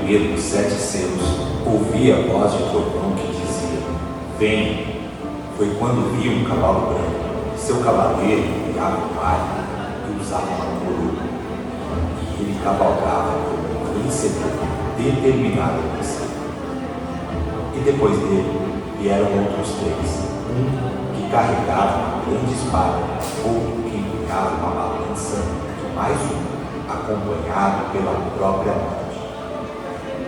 primeiro dos 7 selos, ouvi a voz de trovão que dizia: Venha. Foi quando vi um cavalo branco, seu cavaleiro guiava o vale e usava uma coroa. E ele cavalgava como um vencedor, determinado a vencer. E depois dele vieram outros 3, um que carregava uma grande espada, outro que empurrava uma balança, e mais um acompanhado pela própria morte.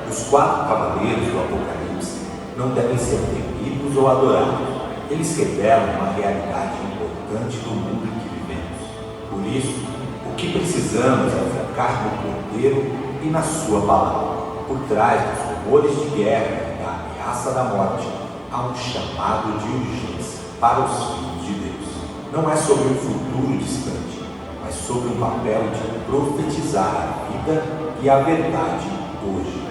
Os 4 cavaleiros do Apocalipse não devem ser temidos ou adorados. Eles revelam uma realidade importante do mundo em que vivemos. Por isso, o que precisamos é focar no Cordeiro e na sua palavra. Por trás dos rumores de guerra e da ameaça da morte, há um chamado de urgência para os filhos de Deus. Não é sobre um futuro distante, mas sobre um papel de profetizar a vida e a verdade hoje.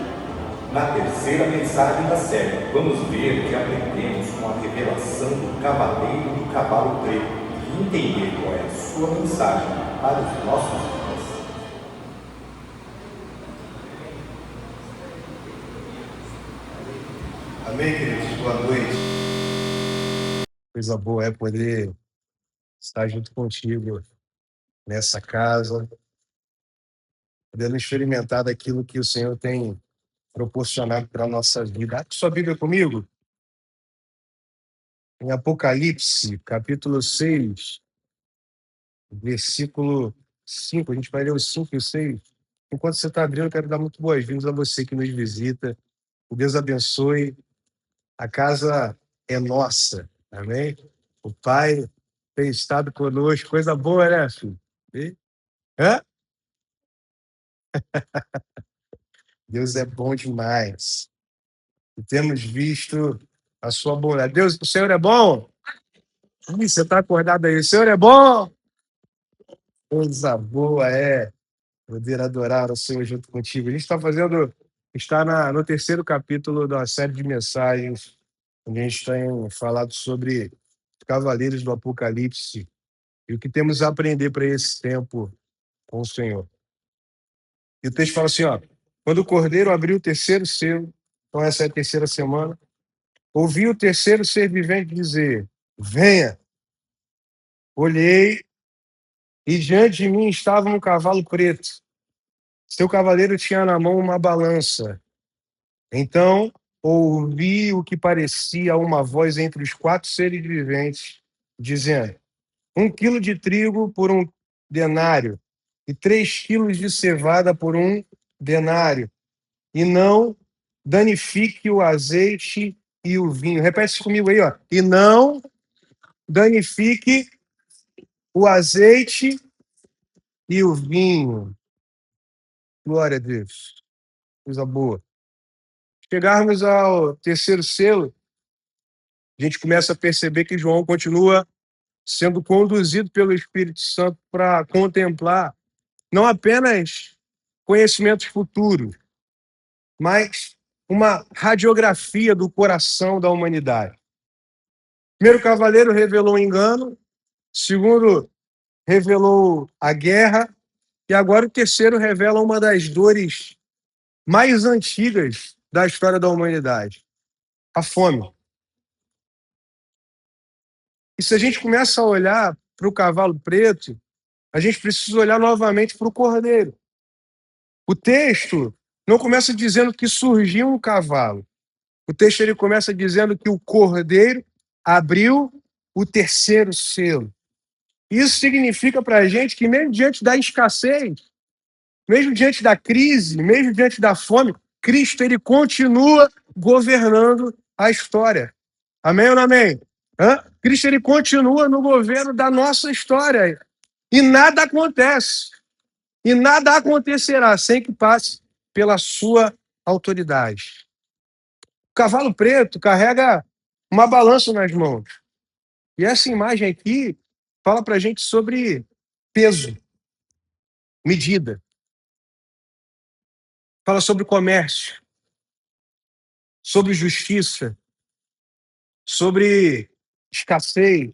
Na terceira mensagem da série, vamos ver o que aprendemos com a revelação do Cavaleiro do Cavalo Preto e entender qual é a sua mensagem para os nossos dias. Amém, queridos? Boa noite. Coisa boa é poder estar junto contigo nessa casa, podendo experimentar daquilo que o Senhor tem proporcionado para a nossa vida. Abre sua Bíblia comigo. Em Apocalipse, capítulo 6, versículo 5. A gente vai ler os 5 e os 6. Enquanto você está abrindo, eu quero dar muito boas-vindas a você que nos visita. Que Deus abençoe. A casa é nossa. Amém? O Pai tem estado conosco. Coisa boa, né, filho? Hã? Deus é bom demais. E temos visto a sua bondade. Deus, o Senhor é bom? Ih, você está acordado aí? O Senhor é bom? Coisa boa é poder adorar o Senhor junto contigo. A gente está no terceiro capítulo da série de mensagens, onde a gente tem falado sobre os cavaleiros do Apocalipse e o que temos a aprender para esse tempo com o Senhor. E o texto fala assim, ó: quando o Cordeiro abriu o terceiro selo, então essa é a terceira semana, ouvi o terceiro ser vivente dizer: venha. Olhei e diante de mim estava um cavalo preto. Seu cavaleiro tinha na mão uma balança. Então ouvi o que parecia uma voz entre os 4 seres viventes, dizendo: 1 quilo de trigo por 1 denário, e 3 quilos de cevada por 1 denário, e não danifique o azeite e o vinho. Repete isso comigo aí, ó. E não danifique o azeite e o vinho. Glória a Deus. Coisa boa. Chegarmos ao terceiro selo, a gente começa a perceber que João continua sendo conduzido pelo Espírito Santo para contemplar não apenas conhecimentos futuros, mas uma radiografia do coração da humanidade. O primeiro cavaleiro revelou o engano, o segundo revelou a guerra, e agora o terceiro revela uma das dores mais antigas da história da humanidade: a fome. E se a gente começa a olhar para o cavalo preto, a gente precisa olhar novamente para o cordeiro. O texto não começa dizendo que surgiu um cavalo. O texto ele começa dizendo que o cordeiro abriu o terceiro selo. Isso significa para a gente que mesmo diante da escassez, mesmo diante da crise, mesmo diante da fome, Cristo ele continua governando a história. Amém ou não amém? Cristo ele continua no governo da nossa história. E nada acontece. E nada acontecerá sem que passe pela sua autoridade. O cavalo preto carrega uma balança nas mãos. E essa imagem aqui fala para a gente sobre peso, medida. Fala sobre comércio, sobre justiça, sobre escassez.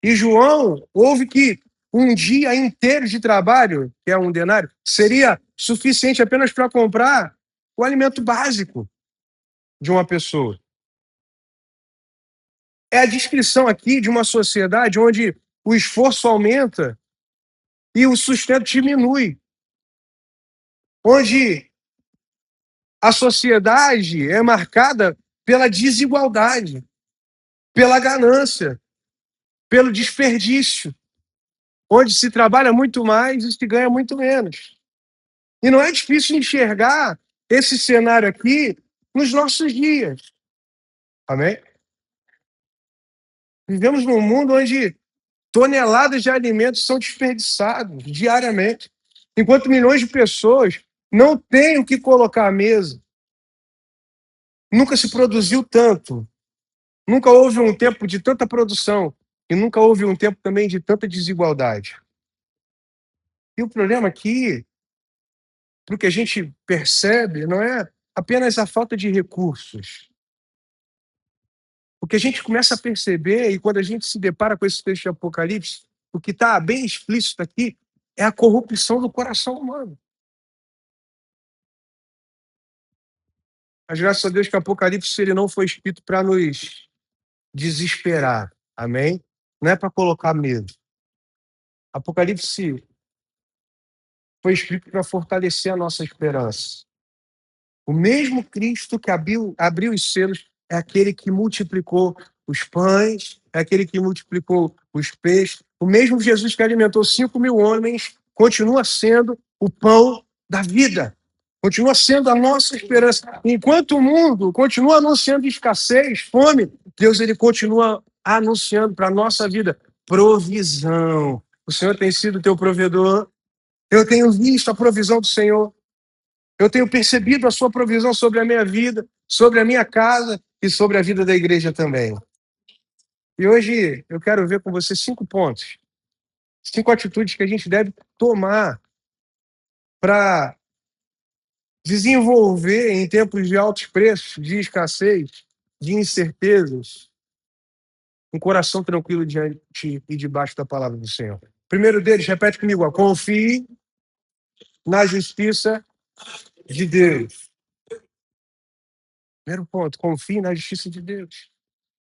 E João ouve que um dia inteiro de trabalho, que é um denário, seria suficiente apenas para comprar o alimento básico de uma pessoa. É a descrição aqui de uma sociedade onde o esforço aumenta e o sustento diminui, onde a sociedade é marcada pela desigualdade, pela ganância, pelo desperdício, onde se trabalha muito mais e se ganha muito menos. E não é difícil enxergar esse cenário aqui nos nossos dias. Amém? Vivemos num mundo onde toneladas de alimentos são desperdiçados diariamente, enquanto milhões de pessoas não têm o que colocar à mesa. Nunca se produziu tanto, nunca houve um tempo de tanta produção e nunca houve um tempo também de tanta desigualdade. E o problema aqui, porque a gente percebe, não é apenas a falta de recursos. O que a gente começa a perceber, e quando a gente se depara com esse texto de Apocalipse, o que está bem explícito aqui é a corrupção do coração humano. Mas graças a Deus que o Apocalipse ele não foi escrito para nos desesperar. Amém? Não é para colocar medo. Apocalipse foi escrito para fortalecer a nossa esperança. O mesmo Cristo que abriu os selos é aquele que multiplicou os pães, é aquele que multiplicou os peixes. O mesmo Jesus que alimentou 5.000 homens continua sendo o pão da vida. Continua sendo a nossa esperança. Enquanto o mundo continua anunciando escassez, fome, Deus ele continua anunciando para a nossa vida provisão. O Senhor tem sido teu provedor. Eu tenho visto a provisão do Senhor. Eu tenho percebido a sua provisão sobre a minha vida, sobre a minha casa e sobre a vida da igreja também. E hoje eu quero ver com você 5 pontos, 5 atitudes que a gente deve tomar para desenvolver em tempos de altos preços, de escassez, de incertezas, um coração tranquilo diante e debaixo da palavra do Senhor. Primeiro deles, repete comigo, ó, confie na justiça de Deus. Primeiro ponto, confie na justiça de Deus.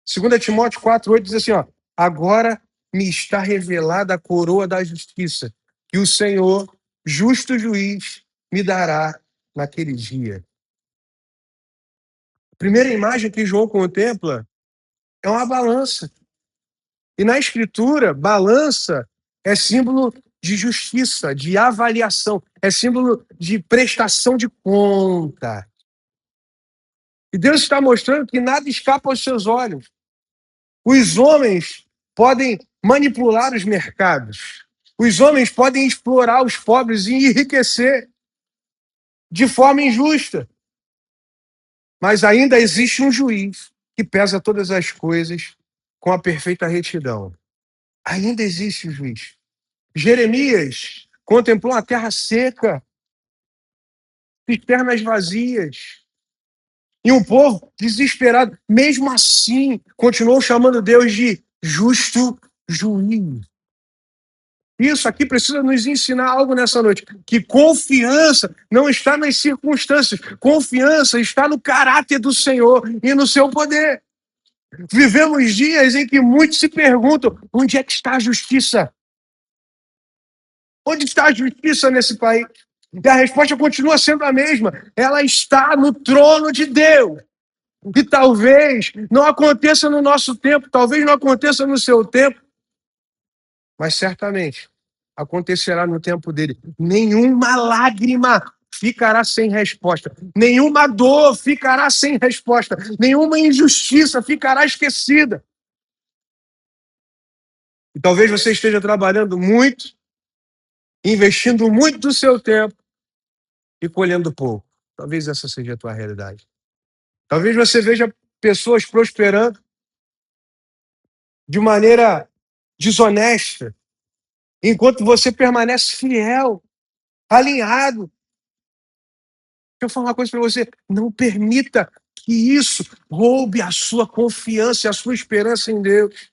2 Timóteo 4:8 diz assim, ó, agora me está revelada a coroa da justiça, que o Senhor, justo juiz, me dará naquele dia. A primeira imagem que João contempla é uma balança. E na Escritura, balança é símbolo de justiça, de avaliação, é símbolo de prestação de conta. E Deus está mostrando que nada escapa aos seus olhos. Os homens podem manipular os mercados. Os homens podem explorar os pobres e enriquecer de forma injusta. Mas ainda existe um juiz que pesa todas as coisas com a perfeita retidão. Ainda existe o juiz. Jeremias contemplou a terra seca, cisternas vazias, e um povo desesperado. Mesmo assim, continuou chamando Deus de justo juiz. Isso aqui precisa nos ensinar algo nessa noite, que confiança não está nas circunstâncias, confiança está no caráter do Senhor e no seu poder. Vivemos dias em que muitos se perguntam, onde é que está a justiça? Onde está a justiça nesse país? E a resposta continua sendo a mesma, ela está no trono de Deus. E talvez não aconteça no nosso tempo, talvez não aconteça no seu tempo, mas certamente acontecerá no tempo dele. Nenhuma lágrima ficará sem resposta. Nenhuma dor ficará sem resposta. Nenhuma injustiça ficará esquecida. E talvez você esteja trabalhando muito, investindo muito do seu tempo e colhendo pouco. Talvez essa seja a tua realidade. Talvez você veja pessoas prosperando de maneira desonesta, enquanto você permanece fiel, alinhado. Deixa eu falar uma coisa para você. Não permita que isso roube a sua confiança e a sua esperança em Deus.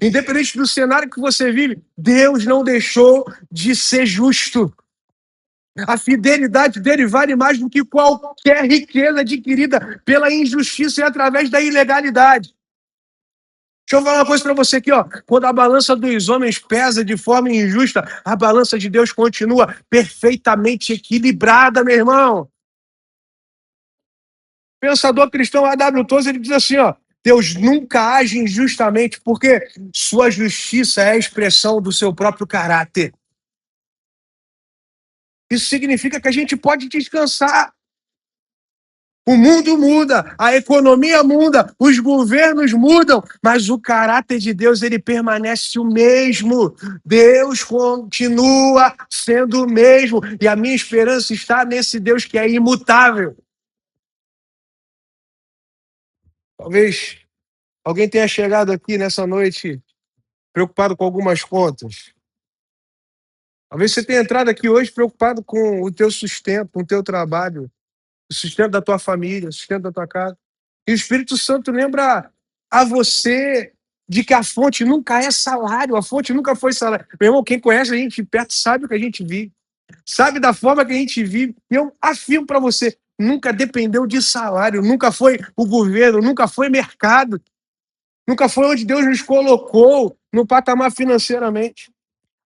Independente do cenário que você vive, Deus não deixou de ser justo. A fidelidade dele vale mais do que qualquer riqueza adquirida pela injustiça e através da ilegalidade. Deixa eu falar uma coisa para você aqui, ó. Quando a balança dos homens pesa de forma injusta, a balança de Deus continua perfeitamente equilibrada, meu irmão. Pensador cristão A.W. Tozer, ele diz assim, ó: Deus nunca age injustamente, porque sua justiça é a expressão do seu próprio caráter. Isso significa que a gente pode descansar. O mundo muda, a economia muda, os governos mudam, mas o caráter de Deus, ele permanece o mesmo. Deus continua sendo o mesmo, e a minha esperança está nesse Deus que é imutável. Talvez alguém tenha chegado aqui nessa noite preocupado com algumas contas. Talvez você tenha entrado aqui hoje preocupado com o teu sustento, com o teu trabalho, o sustento da tua família, o sustento da tua casa. E o Espírito Santo lembra a você de que a fonte nunca é salário, a fonte nunca foi salário. Meu irmão, quem conhece a gente de perto sabe o que a gente vive, sabe da forma que a gente vive. E eu afirmo para você, nunca dependeu de salário, nunca foi o governo, nunca foi mercado, nunca foi onde Deus nos colocou no patamar financeiramente.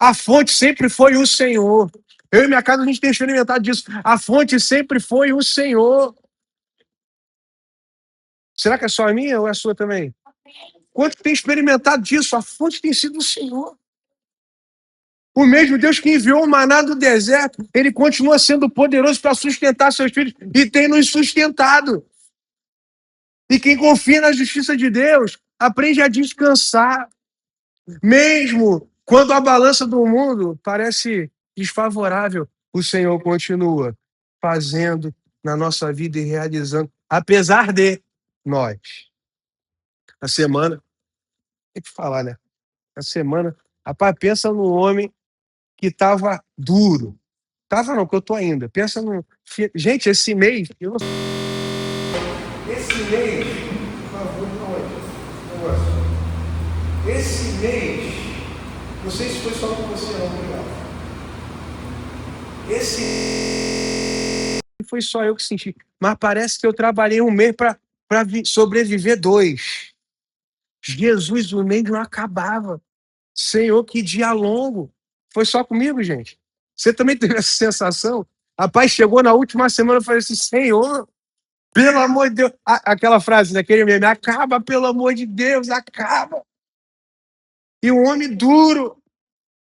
A fonte sempre foi o Senhor. Eu e minha casa, a gente tem experimentado disso. A fonte sempre foi o Senhor. Será que é só a minha ou é a sua também? Quanto tem experimentado disso? A fonte tem sido o Senhor. O mesmo Deus que enviou o maná do deserto, ele continua sendo poderoso para sustentar seus filhos e tem nos sustentado. E quem confia na justiça de Deus, aprende a descansar. Mesmo quando a balança do mundo parece desfavorável, o Senhor continua fazendo na nossa vida e realizando, apesar de nós. A semana, tem que falar, né? A semana, rapaz, pensa num homem que estava duro. Tava não, que eu tô ainda. Pensa no. Gente, esse mês. Esse mês. Por favor, esse mês. Não sei se foi só com você, não, obrigado. Esse foi só eu que senti. Mas parece que eu trabalhei um mês para sobreviver 2. Jesus, o mês não acabava. Senhor, que dia longo. Foi só comigo, gente? Você também teve essa sensação? Rapaz, chegou na última semana e falei assim, Senhor, pelo amor de Deus. Aquela frase daquele meme, acaba, pelo amor de Deus, acaba. E um homem duro,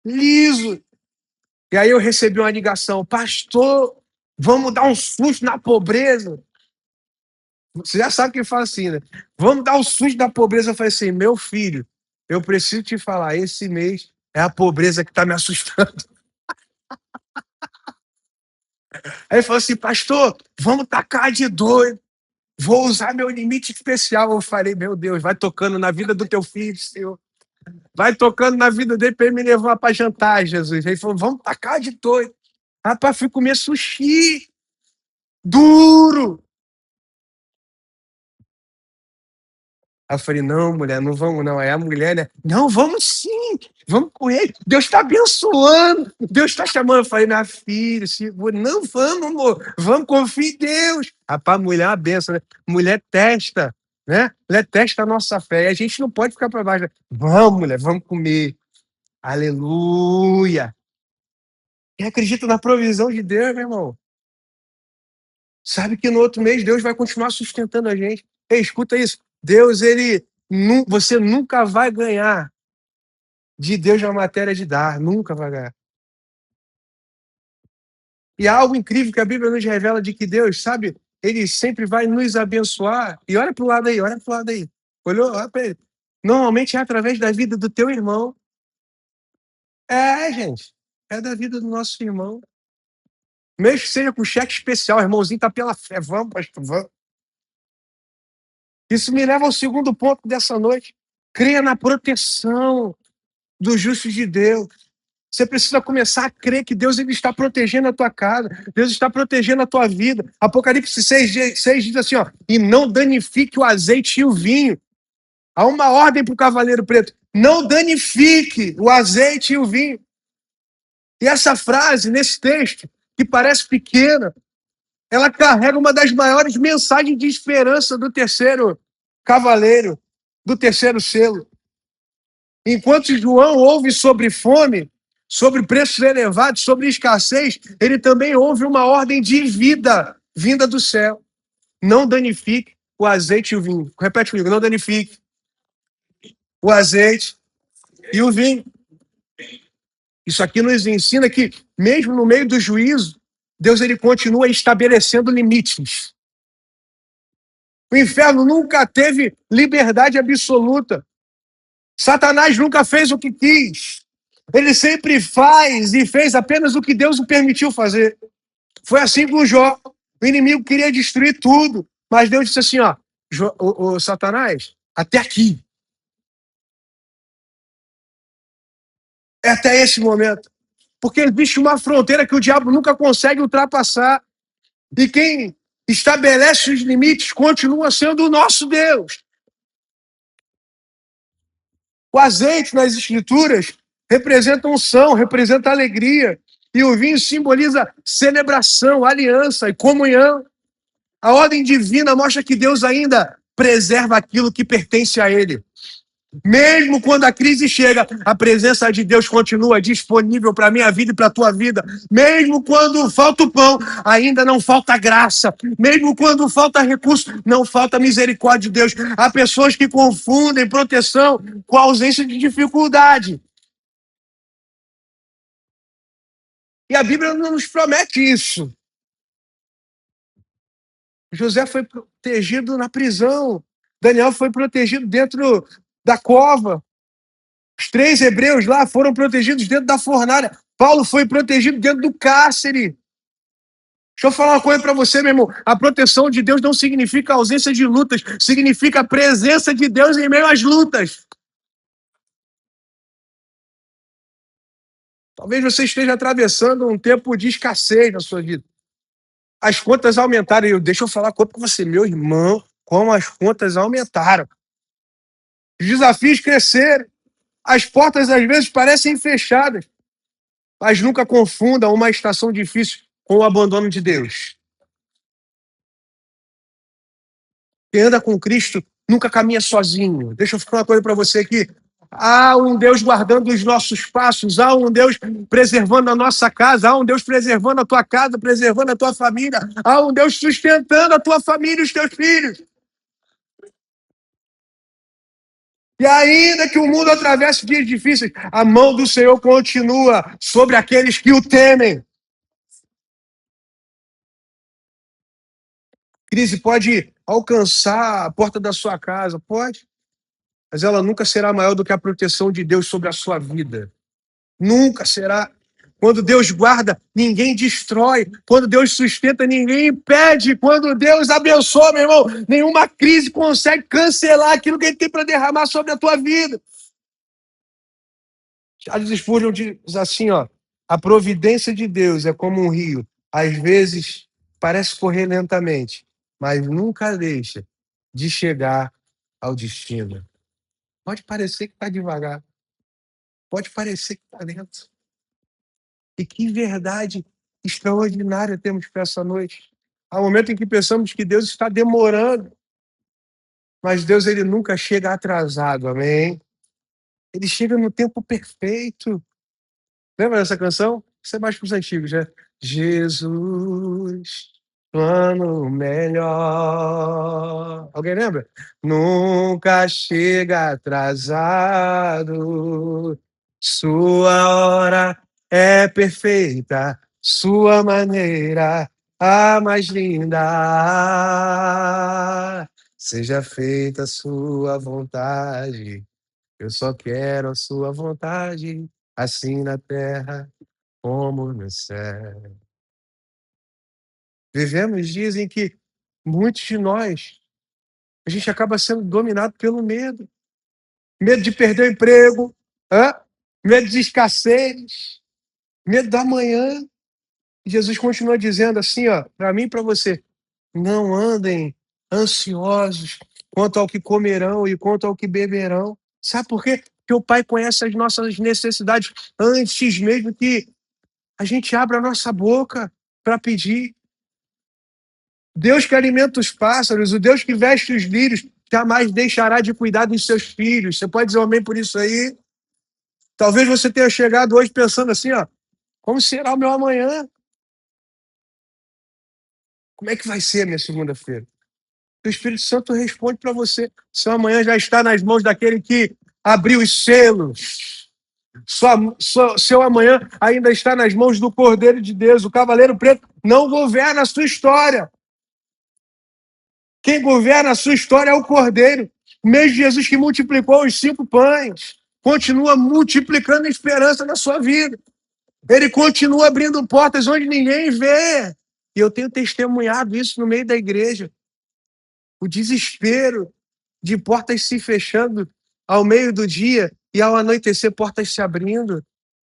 liso. E aí eu recebi uma ligação, pastor, vamos dar um susto na pobreza. Você já sabe quem fala assim, né? Vamos dar um susto na pobreza. Eu falei assim, meu filho, eu preciso te falar, esse mês é a pobreza que está me assustando. Aí ele falou assim, pastor, vamos tacar de doido. Vou usar meu limite especial. Eu falei, meu Deus, vai tocando na vida do teu filho, Senhor. Vai tocando na vida dele para ele me levar para jantar, Jesus. Ele falou, vamos tacar de doido. Rapaz, fui comer sushi. Duro. Aí eu falei, não, mulher, não vamos não. Aí a mulher, né? Não, vamos sim. Vamos com ele. Deus está abençoando. Deus está chamando. Eu falei, minha filha, não, vamos, amor. Vamos, confia em Deus. Rapaz, mulher é uma benção, né? Mulher testa, né? Mulher testa a nossa fé. E a gente não pode ficar para baixo. Né? Vamos, mulher, vamos comer. Aleluia. Quem acredita na provisão de Deus, meu irmão? Sabe que no outro mês Deus vai continuar sustentando a gente. Ei, escuta isso. Deus, você nunca vai ganhar de Deus na matéria de dar. Nunca vai ganhar. E há algo incrível que a Bíblia nos revela de que Deus, sabe, ele sempre vai nos abençoar. E olha para o lado aí, olha para o lado aí. Olhou? Olha para ele. Normalmente é através da vida do teu irmão. É, gente. É da vida do nosso irmão. Mesmo que seja com cheque especial, o irmãozinho está pela fé. Vamos, pastor, vamos. Isso me leva ao segundo ponto dessa noite. Creia na proteção dos justos de Deus. Você precisa começar a crer que Deus ele está protegendo a tua casa, Deus está protegendo a tua vida. Apocalipse 6 diz assim, ó, e não danifique o azeite e o vinho. Há uma ordem para o cavaleiro preto: não danifique o azeite e o vinho. E essa frase, nesse texto, que parece pequena, ela carrega uma das maiores mensagens de esperança do terceiro cavaleiro, do terceiro selo. Enquanto João ouve sobre fome, sobre preços elevados, sobre escassez, ele também ouve uma ordem de vida vinda do céu. Não danifique o azeite e o vinho. Repete comigo: não danifique o azeite e o vinho. Isso aqui nos ensina que, mesmo no meio do juízo, Deus ele continua estabelecendo limites. O inferno nunca teve liberdade absoluta. Satanás nunca fez o que quis. Ele sempre faz e fez apenas o que Deus o permitiu fazer. Foi assim com Jó. O inimigo queria destruir tudo, mas Deus disse assim, ó, Satanás, até aqui. É até esse momento. Porque existe uma fronteira que o diabo nunca consegue ultrapassar. E quem estabelece os limites continua sendo o nosso Deus. O azeite nas escrituras representa unção, representa alegria. E o vinho simboliza celebração, aliança e comunhão. A ordem divina mostra que Deus ainda preserva aquilo que pertence a Ele. Mesmo quando a crise chega, a presença de Deus continua disponível para a minha vida e para a tua vida. Mesmo quando falta o pão, ainda não falta graça. Mesmo quando falta recurso, não falta misericórdia de Deus. Há pessoas que confundem proteção com ausência de dificuldade. E a Bíblia não nos promete isso. José foi protegido na prisão. Daniel foi protegido dentro da cova. Os 3 hebreus lá foram protegidos dentro da fornalha. Paulo foi protegido dentro do cárcere. Deixa eu falar uma coisa para você, meu irmão. A proteção de Deus não significa ausência de lutas, significa a presença de Deus em meio às lutas. Talvez você esteja atravessando um tempo de escassez na sua vida. As contas aumentaram. Deixa eu falar uma coisa para você, meu irmão, como as contas aumentaram. Os desafios cresceram. As portas às vezes parecem fechadas. Mas nunca confunda uma estação difícil com o abandono de Deus. Quem anda com Cristo nunca caminha sozinho. Deixa eu falar uma coisa para você aqui. Há um Deus guardando os nossos passos, há um Deus preservando a nossa casa, há um Deus preservando a tua casa, preservando a tua família, há um Deus sustentando a tua família e os teus filhos. E ainda que o mundo atravesse dias difíceis, a mão do Senhor continua sobre aqueles que o temem. Crise pode alcançar a porta da sua casa, pode, mas ela nunca será maior do que a proteção de Deus sobre a sua vida. Nunca será. Quando Deus guarda, ninguém destrói. Quando Deus sustenta, ninguém impede. Quando Deus abençoa, meu irmão, nenhuma crise consegue cancelar aquilo que Ele tem para derramar sobre a tua vida. Charles Spurgeon diz assim, ó, a providência de Deus é como um rio. Às vezes parece correr lentamente, mas nunca deixa de chegar ao destino. Pode parecer que está devagar. Pode parecer que está lento. E que verdade extraordinária temos para essa noite. Há um momento em que pensamos que Deus está demorando, mas Deus ele nunca chega atrasado, amém? Ele chega no tempo perfeito. Lembra dessa canção? Isso é mais para os antigos, né? Jesus, plano melhor. Alguém lembra? Nunca chega atrasado, sua hora é perfeita, sua maneira a mais linda. Seja feita a sua vontade, eu só quero a sua vontade, assim na terra como no céu. Vivemos dias em que muitos de nós, a gente acaba sendo dominado pelo medo. Medo de perder o emprego, medo de escassez, medo da manhã. E Jesus continua dizendo assim, ó, para mim e para você, não andem ansiosos quanto ao que comerão e quanto ao que beberão. Sabe por quê? Porque o Pai conhece as nossas necessidades antes mesmo que a gente abra a nossa boca para pedir. Deus que alimenta os pássaros, o Deus que veste os lírios, jamais deixará de cuidar dos seus filhos. Você pode dizer amém por isso aí? Talvez você tenha chegado hoje pensando assim, ó, como será o meu amanhã? Como é que vai ser a minha segunda-feira? O Espírito Santo responde para você. Seu amanhã já está nas mãos daquele que abriu os selos. Seu amanhã ainda está nas mãos do Cordeiro de Deus. O Cavaleiro Preto não governa a sua história. Quem governa a sua história é o Cordeiro. O mesmo Jesus que multiplicou os 5 pães. Continua multiplicando a esperança na sua vida. Ele continua abrindo portas onde ninguém vê. E eu tenho testemunhado isso no meio da igreja. O desespero de portas se fechando ao meio do dia e ao anoitecer portas se abrindo.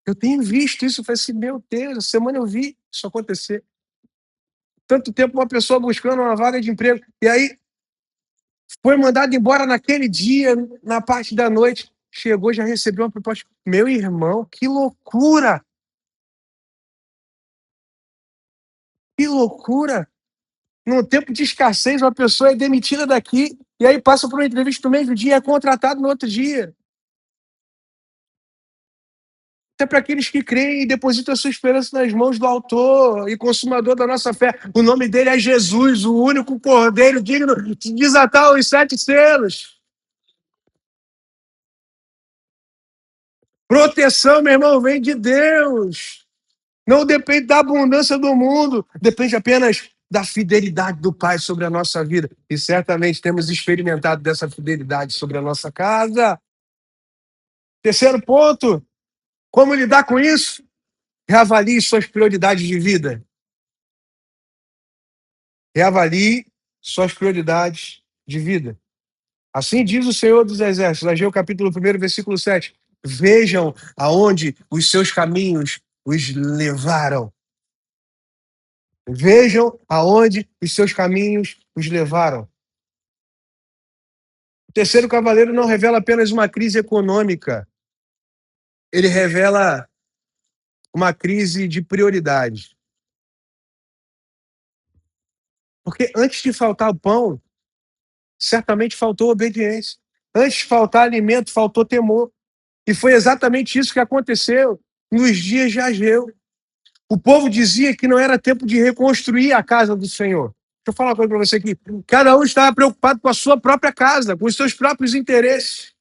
Eu tenho visto isso. Eu falei assim, meu Deus, essa semana eu vi isso acontecer. Tanto tempo uma pessoa buscando uma vaga de emprego. E aí foi mandado embora naquele dia, na parte da noite. Chegou, já recebeu uma proposta. Meu irmão, que loucura! Que loucura! Num tempo de escassez, uma pessoa é demitida daqui e aí passa por uma entrevista no mesmo dia e é contratado no outro dia. Até para aqueles que creem e depositam a sua esperança nas mãos do autor e consumador da nossa fé. O nome dele é Jesus, o único cordeiro digno de desatar os 7 selos. Proteção, meu irmão, vem de Deus. Não depende da abundância do mundo, depende apenas da fidelidade do Pai sobre a nossa vida. E certamente temos experimentado dessa fidelidade sobre a nossa casa. Terceiro ponto, como lidar com isso? Reavalie suas prioridades de vida. Reavalie suas prioridades de vida. Assim diz o Senhor dos Exércitos, Ageu capítulo 1, versículo 7. Vejam aonde os seus caminhos os levaram. Vejam aonde os seus caminhos os levaram. O terceiro cavaleiro não revela apenas uma crise econômica. Ele revela uma crise de prioridade. Porque antes de faltar o pão, certamente faltou obediência. Antes de faltar alimento, faltou temor. E foi exatamente isso que aconteceu nos dias de Ageu. O povo dizia que não era tempo de reconstruir a casa do Senhor. Deixa eu falar uma coisa para você aqui. Cada um estava preocupado com a sua própria casa, com os seus próprios interesses,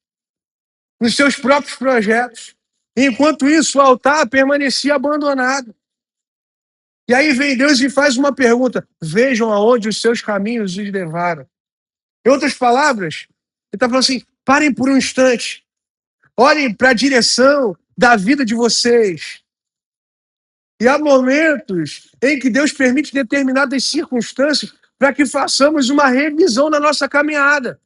com os seus próprios projetos. Enquanto isso, o altar permanecia abandonado. E aí vem Deus e faz uma pergunta. Vejam aonde os seus caminhos os levaram. Em outras palavras, ele está falando assim, parem por um instante. Olhem para a direção da vida de vocês. E há momentos em que Deus permite determinadas circunstâncias para que façamos uma revisão na nossa caminhada.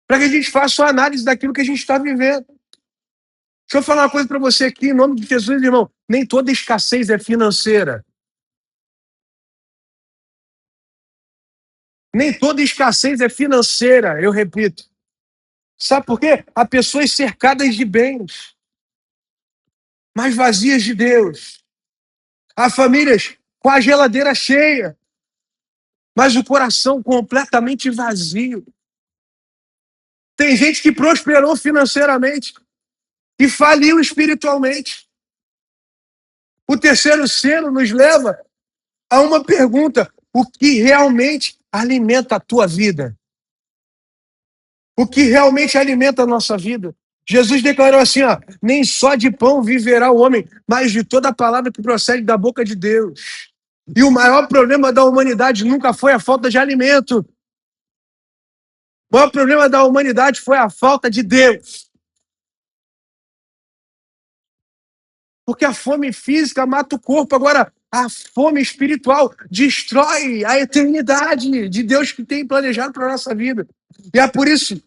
Para que a gente faça uma análise daquilo que a gente está vivendo. Deixa eu falar uma coisa para você aqui, em nome de Jesus, irmão. Nem toda escassez é financeira. Nem toda escassez é financeira, eu repito. Sabe por quê? Há pessoas cercadas de bens, mas vazias de Deus. Há famílias com a geladeira cheia, mas o coração completamente vazio. Tem gente que prosperou financeiramente e faliu espiritualmente. O terceiro selo nos leva a uma pergunta: o que realmente alimenta a tua vida? O que realmente alimenta a nossa vida? Jesus declarou assim, ó, nem só de pão viverá o homem, mas de toda a palavra que procede da boca de Deus. E o maior problema da humanidade nunca foi a falta de alimento. O maior problema da humanidade foi a falta de Deus. Porque a fome física mata o corpo, agora a fome espiritual destrói a eternidade de Deus que tem planejado para a nossa vida. E é por isso,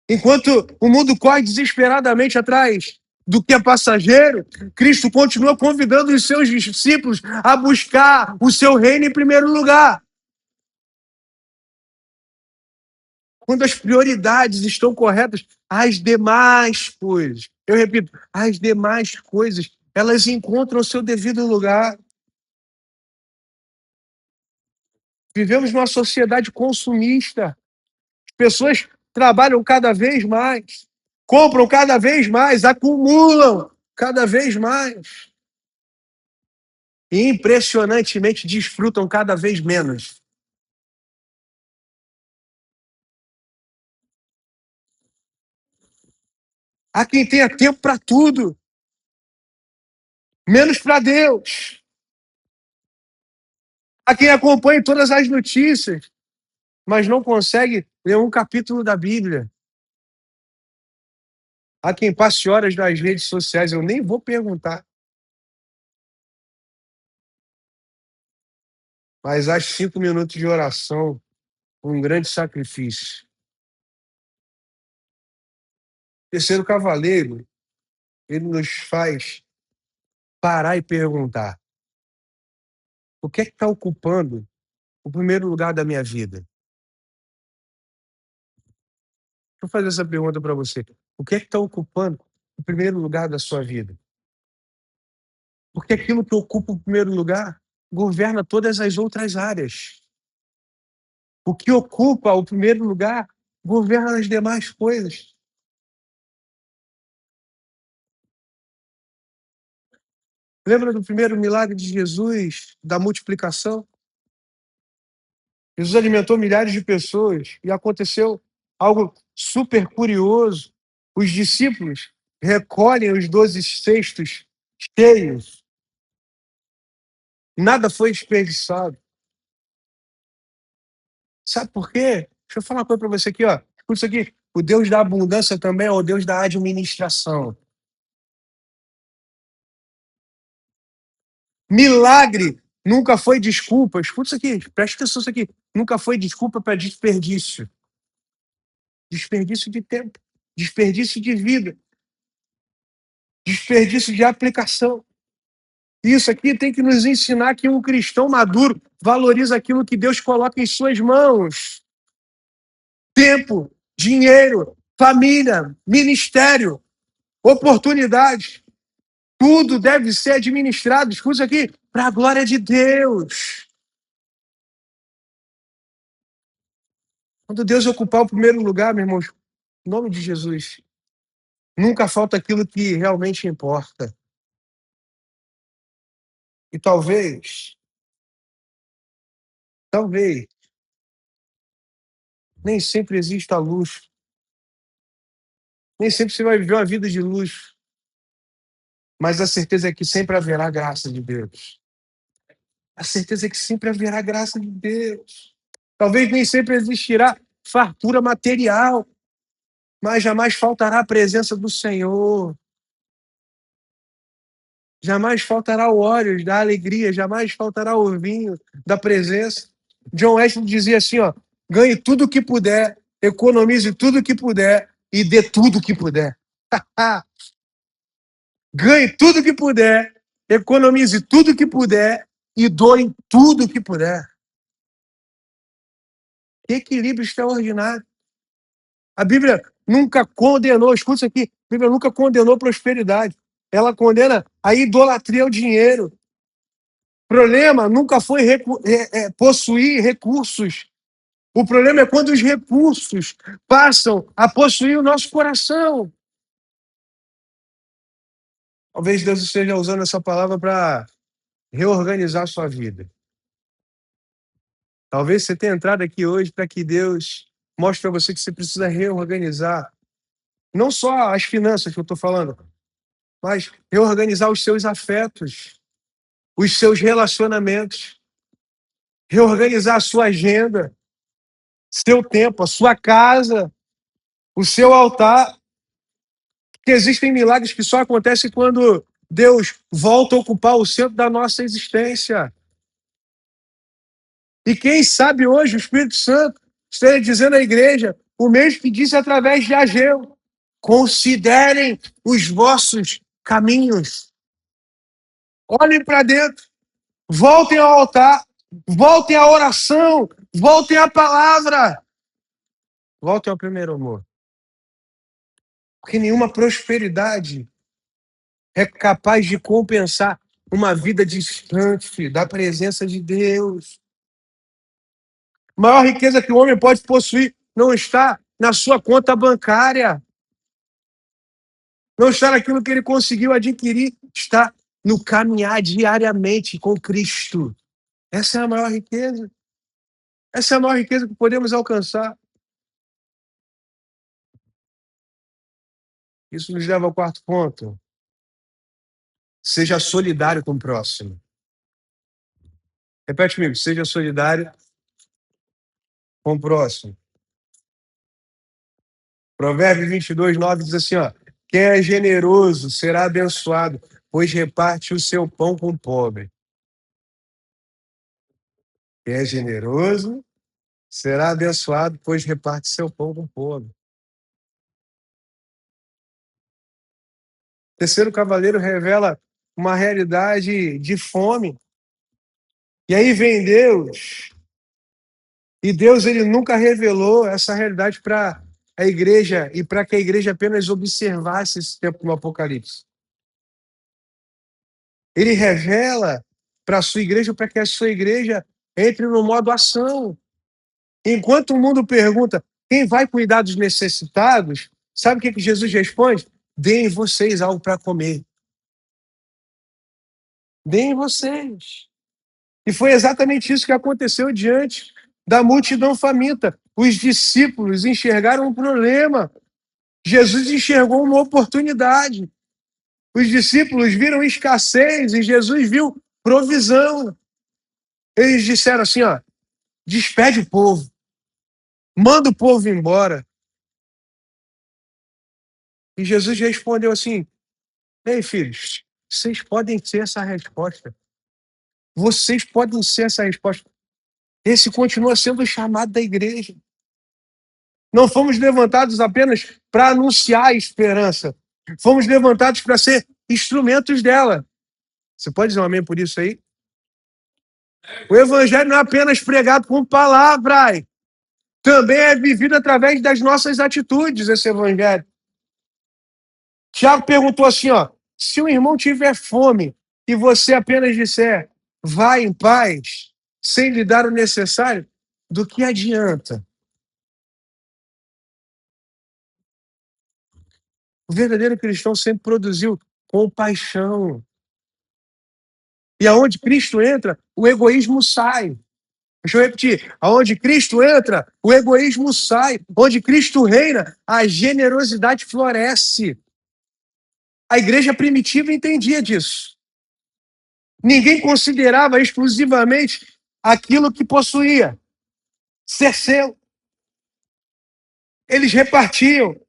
enquanto o mundo corre desesperadamente atrás do que é passageiro, Cristo continua convidando os seus discípulos a buscar o seu reino em primeiro lugar. quando as prioridades estão corretas, as demais coisas, eu repito, as demais coisas, elas encontram o seu devido lugar. Vivemos numa sociedade consumista. As pessoas trabalham cada vez mais, compram cada vez mais, acumulam cada vez mais. E impressionantemente desfrutam cada vez menos. Há quem tenha tempo para tudo, menos para Deus. Há quem acompanhe todas as notícias, mas não consegue ler um capítulo da Bíblia. Há quem passe horas nas redes sociais, eu nem vou perguntar. Mas acho 5 minutos de oração um grande sacrifício. Terceiro cavaleiro, ele nos faz parar e perguntar: o que é que está ocupando o primeiro lugar da minha vida? Deixa eu fazer essa pergunta para você. O que é que está ocupando o primeiro lugar da sua vida? Porque aquilo que ocupa o primeiro lugar governa todas as outras áreas. O que ocupa o primeiro lugar governa as demais coisas. Lembra do primeiro milagre de Jesus, da multiplicação? Jesus alimentou milhares de pessoas e aconteceu algo super curioso. Os discípulos recolhem os 12 cestos cheios. Nada foi desperdiçado. Sabe por quê? Deixa eu falar uma coisa para você aqui, ó. Escuta isso aqui. O Deus da abundância também é o Deus da administração. Milagre nunca foi desculpa. Escuta isso aqui, presta atenção nisso aqui. Nunca foi desculpa para desperdício. Desperdício de tempo, desperdício de vida, desperdício de aplicação. Isso aqui tem que nos ensinar que um cristão maduro valoriza aquilo que Deus coloca em suas mãos. Tempo, dinheiro, família, ministério, oportunidade. Tudo deve ser administrado, escuta isso aqui, para a glória de Deus. Quando Deus ocupar o primeiro lugar, meus irmãos, em nome de Jesus, nunca falta aquilo que realmente importa. E talvez, nem sempre exista luz. Nem sempre você vai viver uma vida de luz. Mas a certeza é que sempre haverá graça de Deus. A certeza é que sempre haverá graça de Deus. Talvez nem sempre existirá fartura material, mas jamais faltará a presença do Senhor. Jamais faltará o óleo da alegria, jamais faltará o vinho da presença. John Wesley dizia assim, ó: ganhe tudo o que puder, economize tudo o que puder e dê tudo o que puder. Ganhe tudo o que puder, economize tudo o que puder e doe tudo o que puder. Que equilíbrio extraordinário. A Bíblia nunca condenou, escuta isso aqui, a Bíblia nunca condenou prosperidade. Ela condena a idolatria ao dinheiro. O problema nunca foi possuir recursos. O problema é quando os recursos passam a possuir o nosso coração. Talvez Deus esteja usando essa palavra para reorganizar a sua vida. Talvez você tenha entrado aqui hoje para que Deus mostre para você que você precisa reorganizar não só as finanças que eu estou falando, mas reorganizar os seus afetos, os seus relacionamentos, reorganizar a sua agenda, seu tempo, a sua casa, o seu altar. Porque existem milagres que só acontecem quando Deus volta a ocupar o centro da nossa existência. E quem sabe hoje o Espírito Santo esteja dizendo à igreja o mesmo que disse através de Ageu: considerem os vossos caminhos. Olhem para dentro. Voltem ao altar. Voltem à oração. Voltem à palavra. Voltem ao primeiro amor. Porque nenhuma prosperidade é capaz de compensar uma vida distante da presença de Deus. A maior riqueza que o homem pode possuir não está na sua conta bancária, não está naquilo que ele conseguiu adquirir, está no caminhar diariamente com Cristo. Essa é a maior riqueza. Essa é a maior riqueza que podemos alcançar. Isso nos leva ao quarto ponto. Seja solidário com o próximo. Repete comigo, seja solidário com o próximo. Provérbios 22:9 diz assim, ó, quem é generoso será abençoado, pois reparte o seu pão com o pobre. Quem é generoso será abençoado, pois reparte seu pão com o pobre. O terceiro cavaleiro revela uma realidade de fome. E aí vem Deus. E Deus, ele nunca revelou essa realidade para a igreja e para que a igreja apenas observasse esse tempo no Apocalipse. Ele revela para a sua igreja para que a sua igreja entre no modo ação. Enquanto o mundo pergunta quem vai cuidar dos necessitados, sabe o que Jesus responde? Deem vocês algo para comer. Deem vocês. E foi exatamente isso que aconteceu diante da multidão faminta. Os discípulos enxergaram um problema. Jesus enxergou uma oportunidade. Os discípulos viram escassez e Jesus viu provisão. Eles disseram assim, ó, despede o povo, manda o povo embora. E Jesus respondeu assim, ei filhos, vocês podem ser essa resposta. Vocês podem ser essa resposta. Esse continua sendo o chamado da igreja. Não fomos levantados apenas para anunciar a esperança. Fomos levantados para ser instrumentos dela. Você pode dizer um amém por isso aí? O evangelho não é apenas pregado com palavras. Também é vivido através das nossas atitudes, esse evangelho. Tiago perguntou assim, ó, se o irmão tiver fome e você apenas disser, vai em paz, sem lhe dar o necessário, do que adianta? O verdadeiro cristão sempre produziu compaixão. E aonde Cristo entra, o egoísmo sai. Deixa eu repetir. Aonde Cristo entra, o egoísmo sai. Onde Cristo reina, a generosidade floresce. A igreja primitiva entendia disso. Ninguém considerava exclusivamente aquilo que possuía ser seu. Eles repartiam,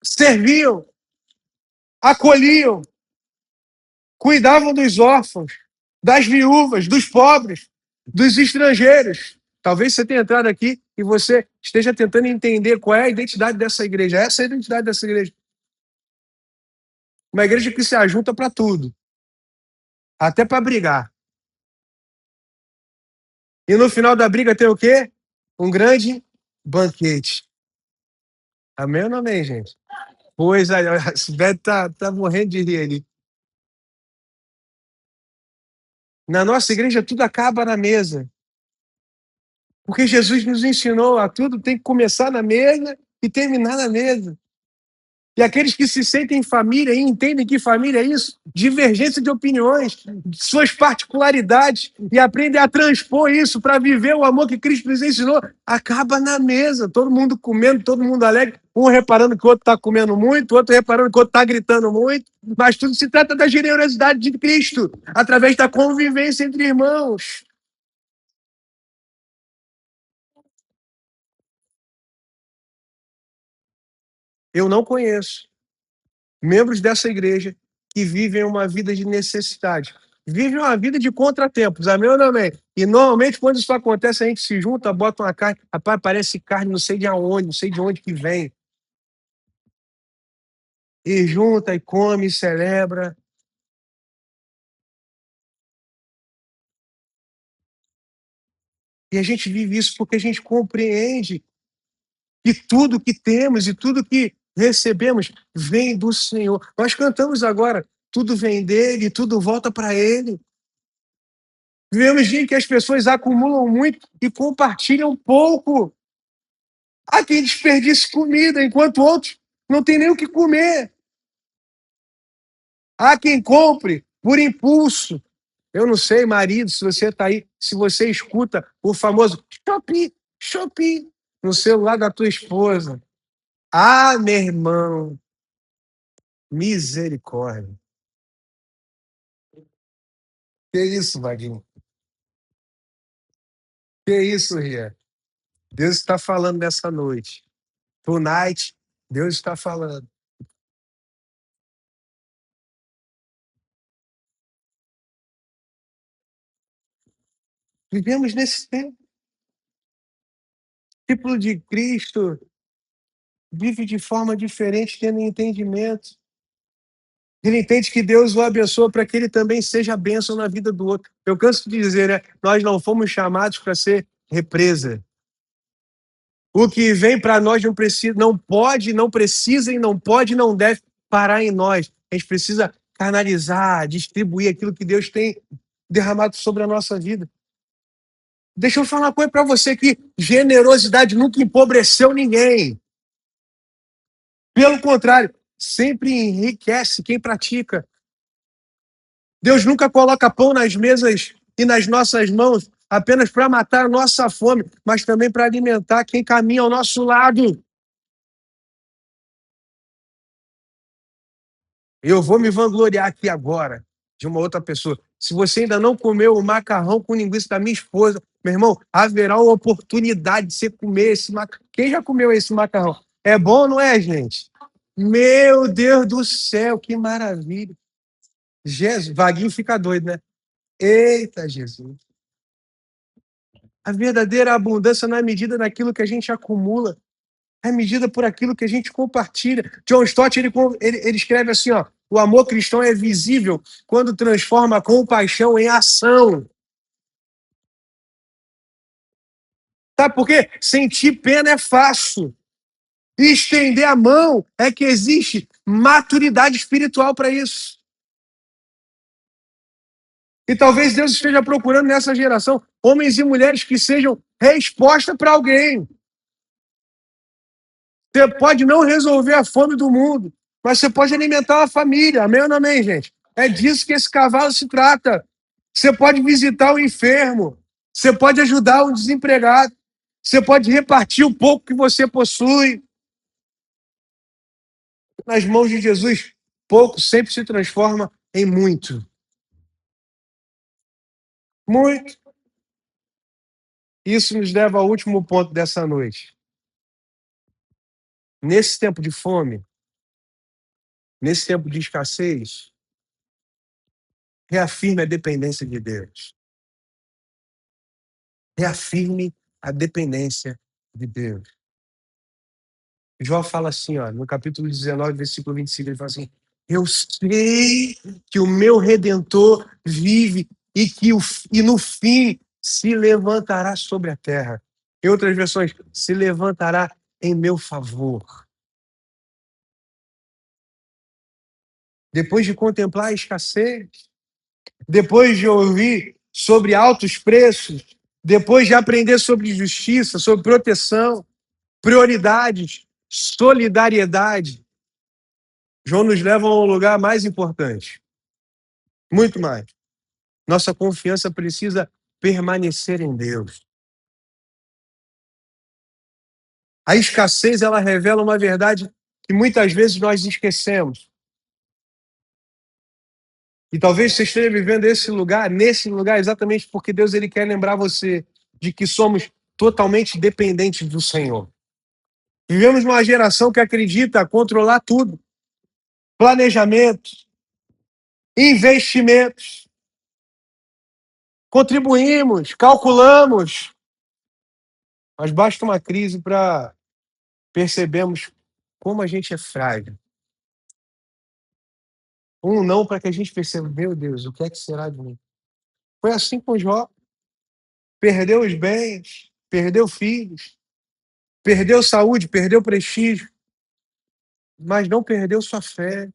serviam, acolhiam, cuidavam dos órfãos, das viúvas, dos pobres, dos estrangeiros. Talvez você tenha entrado aqui e você esteja tentando entender qual é a identidade dessa igreja. Essa é a identidade dessa igreja. Uma igreja que se ajunta para tudo, até para brigar. E no final da briga tem o quê? Um grande banquete. Amém ou não amém, gente? Pois aí, a Sibete tá morrendo de rir ali. Na nossa igreja tudo acaba na mesa. Porque Jesus nos ensinou a tudo tem que começar na mesa e terminar na mesa. E aqueles que se sentem família e entendem que família é isso, divergência de opiniões, suas particularidades, e aprendem a transpor isso para viver o amor que Cristo nos ensinou, acaba na mesa, todo mundo comendo, todo mundo alegre, um reparando que o outro está comendo muito, o outro reparando que o outro está gritando muito, mas tudo se trata da generosidade de Cristo, através da convivência entre irmãos. Eu não conheço membros dessa igreja que vivem uma vida de necessidade. Vivem uma vida de contratempos, amém ou não amém? E normalmente quando isso acontece, a gente se junta, bota uma carne, rapaz, parece carne, não sei de onde que vem. E junta, e come, e celebra. E a gente vive isso porque a gente compreende E tudo que temos e tudo que recebemos vem do Senhor. Nós cantamos agora, tudo vem dele, tudo volta para ele. Vivemos dia em que as pessoas acumulam muito e compartilham pouco. Há quem desperdice comida, enquanto outros não têm nem o que comer. Há quem compre por impulso. Eu não sei, marido, se você está aí, se você escuta o famoso Shopee, Shopee, no celular da tua esposa. Ah, meu irmão, misericórdia. Que isso, Vaguinho? Que isso, Ria? Deus está falando nessa noite. Tonight, Deus está falando. Vivemos nesse tempo. O discípulo de Cristo vive de forma diferente, tendo entendimento. Ele entende que Deus o abençoa para que ele também seja bênção na vida do outro. Eu canso de dizer, né? Nós não fomos chamados para ser represa. O que vem para nós não precisa, não pode, não precisa e não pode, não deve parar em nós. A gente precisa canalizar, distribuir aquilo que Deus tem derramado sobre a nossa vida. Deixa eu falar uma coisa para você aqui. Generosidade nunca empobreceu ninguém. Pelo contrário, sempre enriquece quem pratica. Deus nunca coloca pão nas mesas e nas nossas mãos apenas para matar a nossa fome, mas também para alimentar quem caminha ao nosso lado. Eu vou me vangloriar aqui agora de uma outra pessoa. Se você ainda não comeu o macarrão com linguiça da minha esposa, meu irmão, haverá uma oportunidade de você comer esse macarrão. Quem já comeu esse macarrão? É bom, não é, gente? Meu Deus do céu, que maravilha. Jesus, Vaguinho fica doido, né? Eita, Jesus. A verdadeira abundância não é medida naquilo que a gente acumula, é medida por aquilo que a gente compartilha. John Stott, ele escreve assim, ó, o amor cristão é visível quando transforma a compaixão em ação. Sabe por quê? Sentir pena é fácil. E estender a mão é que existe maturidade espiritual para isso. E talvez Deus esteja procurando nessa geração homens e mulheres que sejam resposta para alguém. Você pode não resolver a fome do mundo, mas você pode alimentar a família. Amém ou não amém, gente? É disso que esse cavalo se trata. Você pode visitar o enfermo. Você pode ajudar um desempregado. Você pode repartir o pouco que você possui. Nas mãos de Jesus, pouco sempre se transforma em muito. Muito. Isso nos leva ao último ponto dessa noite. Nesse tempo de fome, nesse tempo de escassez, reafirme a dependência de Deus. Reafirme a dependência de Deus. Jó fala assim, ó, no capítulo 19, versículo 25, ele fala assim: eu sei que o meu Redentor vive e no fim se levantará sobre a terra. Em outras versões, se levantará em meu favor. Depois de contemplar a escassez, depois de ouvir sobre altos preços, depois de aprender sobre justiça, sobre proteção, prioridades, solidariedade, João nos leva a um lugar mais importante. Muito mais. Nossa confiança precisa permanecer em Deus. A escassez, ela revela uma verdade que muitas vezes nós esquecemos. E talvez você esteja vivendo nesse lugar, exatamente porque Deus ele quer lembrar você de que somos totalmente dependentes do Senhor. Vivemos numa geração que acredita controlar tudo. Planejamentos, investimentos. Contribuímos, calculamos. Mas basta uma crise para percebermos como a gente é frágil. Um não para que a gente perceba, meu Deus, o que é que será de mim? Foi assim com Jó. Perdeu os bens, perdeu filhos, perdeu saúde, perdeu prestígio, mas não perdeu sua fé.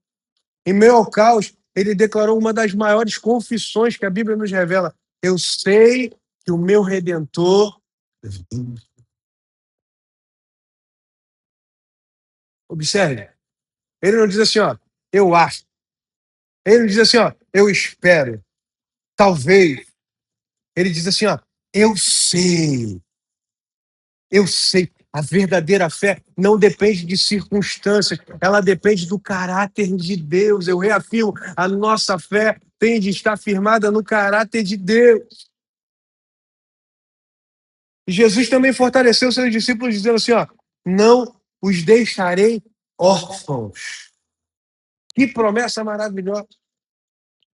Em meio ao caos, ele declarou uma das maiores confissões que a Bíblia nos revela: eu sei que o meu Redentor vive. Observe, ele não diz assim, ó, eu acho. Ele não diz assim, ó, eu espero, talvez. Ele diz assim, ó, eu sei. Eu sei. A verdadeira fé não depende de circunstâncias, ela depende do caráter de Deus. Eu reafirmo, a nossa fé tem de estar firmada no caráter de Deus. E Jesus também fortaleceu seus discípulos dizendo assim, ó, não os deixarei órfãos. Que promessa maravilhosa.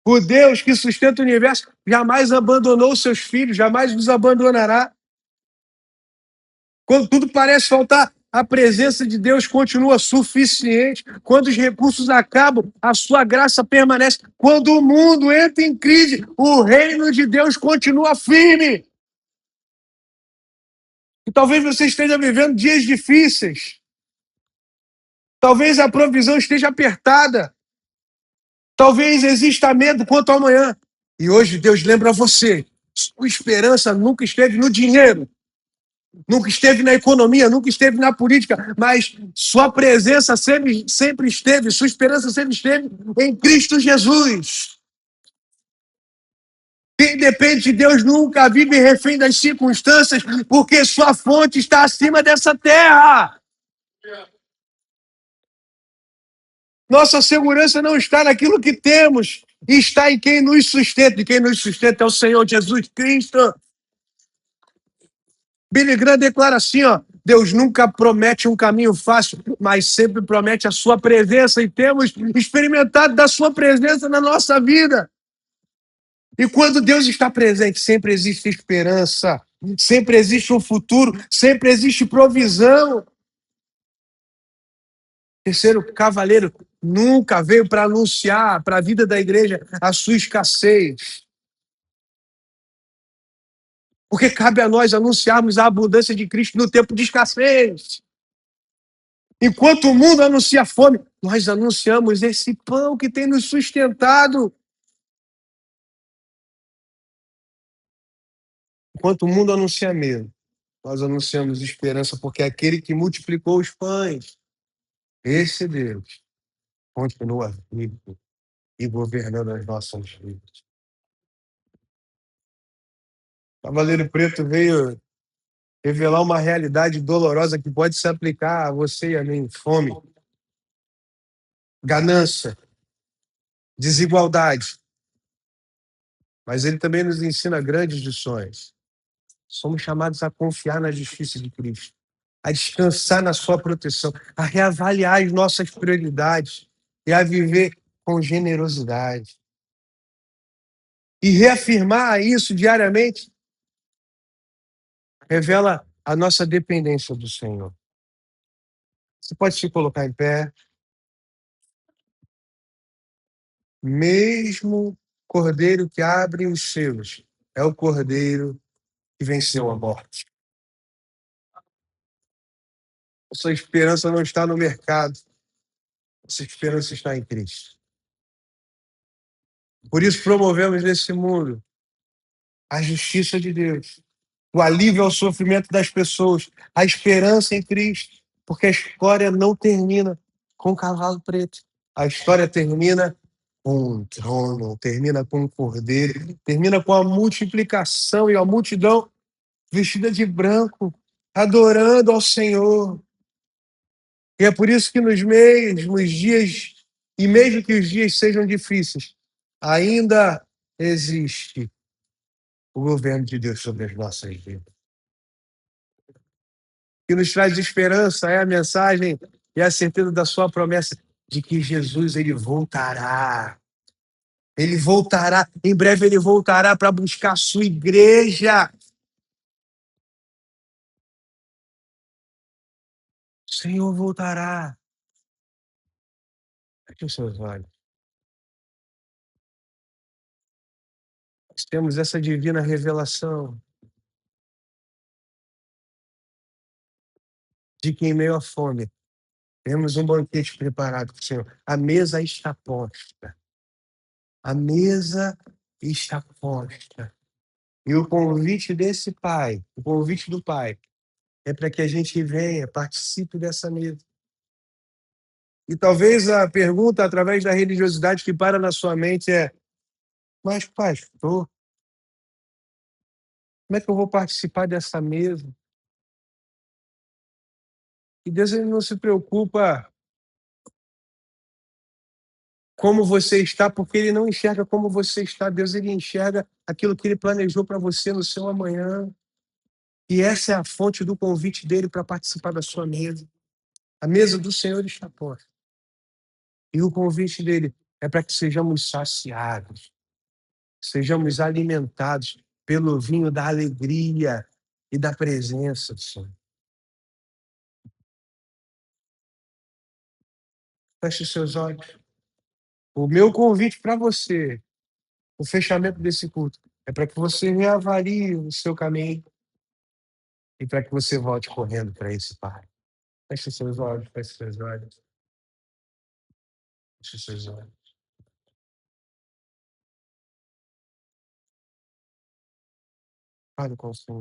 O Deus que sustenta o universo jamais abandonou seus filhos, jamais os abandonará. Quando tudo parece faltar, a presença de Deus continua suficiente. Quando os recursos acabam, a sua graça permanece. Quando o mundo entra em crise, o reino de Deus continua firme. E talvez você esteja vivendo dias difíceis. Talvez a provisão esteja apertada. Talvez exista medo quanto ao amanhã. E hoje Deus lembra você. Sua esperança nunca esteve no dinheiro, nunca esteve na economia, nunca esteve na política, mas sua presença sempre esteve, sua esperança sempre esteve em Cristo Jesus. Quem depende de Deus nunca vive refém das circunstâncias, porque sua fonte está acima dessa terra. Nossa segurança não está naquilo que temos, está em quem nos sustenta. E quem nos sustenta é o Senhor Jesus Cristo. Billy Graham declara assim, ó, Deus nunca promete um caminho fácil, mas sempre promete a sua presença, e temos experimentado da sua presença na nossa vida. E quando Deus está presente, sempre existe esperança, sempre existe um futuro, sempre existe provisão. Terceiro cavaleiro nunca veio para anunciar para a vida da igreja a sua escassez. Porque cabe a nós anunciarmos a abundância de Cristo no tempo de escassez. Enquanto o mundo anuncia fome, nós anunciamos esse pão que tem nos sustentado. Enquanto o mundo anuncia medo, nós anunciamos esperança, porque aquele que multiplicou os pães, esse Deus, continua vivo e governando as nossas vidas. O Cavaleiro Preto veio revelar uma realidade dolorosa que pode se aplicar a você e a mim: fome, ganância, desigualdade. Mas ele também nos ensina grandes lições. Somos chamados a confiar na justiça de Cristo, a descansar na sua proteção, a reavaliar as nossas prioridades e a viver com generosidade. E reafirmar isso diariamente revela a nossa dependência do Senhor. Você pode se colocar em pé. Mesmo cordeiro que abre os selos é o cordeiro que venceu a morte. A sua esperança não está no mercado, a sua esperança está em Cristo. Por isso promovemos nesse mundo a justiça de Deus, o alívio ao sofrimento das pessoas, a esperança em Cristo, porque a história não termina com o cavalo preto. A história termina com um trono, termina com um cordeiro, termina com a multiplicação e a multidão vestida de branco, adorando ao Senhor. E é por isso que nos mesmos dias, e mesmo que os dias sejam difíceis, ainda existe o governo de Deus sobre as nossas vidas. O que nos traz esperança é a mensagem e a certeza da sua promessa de que Jesus ele voltará. Ele voltará, em breve ele voltará para buscar a sua igreja. O Senhor voltará. Feche os seus olhos. Nós temos essa divina revelação. de que em meio à fome temos um banquete preparado para o Senhor. A mesa está posta. A mesa está posta. E o convite desse pai, o convite do pai, é para que a gente venha, participe dessa mesa. E talvez a pergunta, através da religiosidade que para na sua mente é: mas, pastor, como é que eu vou participar dessa mesa? E Deus ele não se preocupa como você está, porque ele não enxerga como você está. Deus ele enxerga aquilo que ele planejou para você no seu amanhã. E essa é a fonte do convite dele para participar da sua mesa. A mesa do Senhor está posta. E o convite dele é para que sejamos saciados, sejamos alimentados pelo vinho da alegria e da presença do Senhor. Feche os seus olhos. O meu convite para você, o fechamento desse culto, é para que você reavalie o seu caminho e para que você volte correndo para esse Pai. Feche os seus olhos, feche os seus olhos, feche os seus olhos. Fale com o Senhor.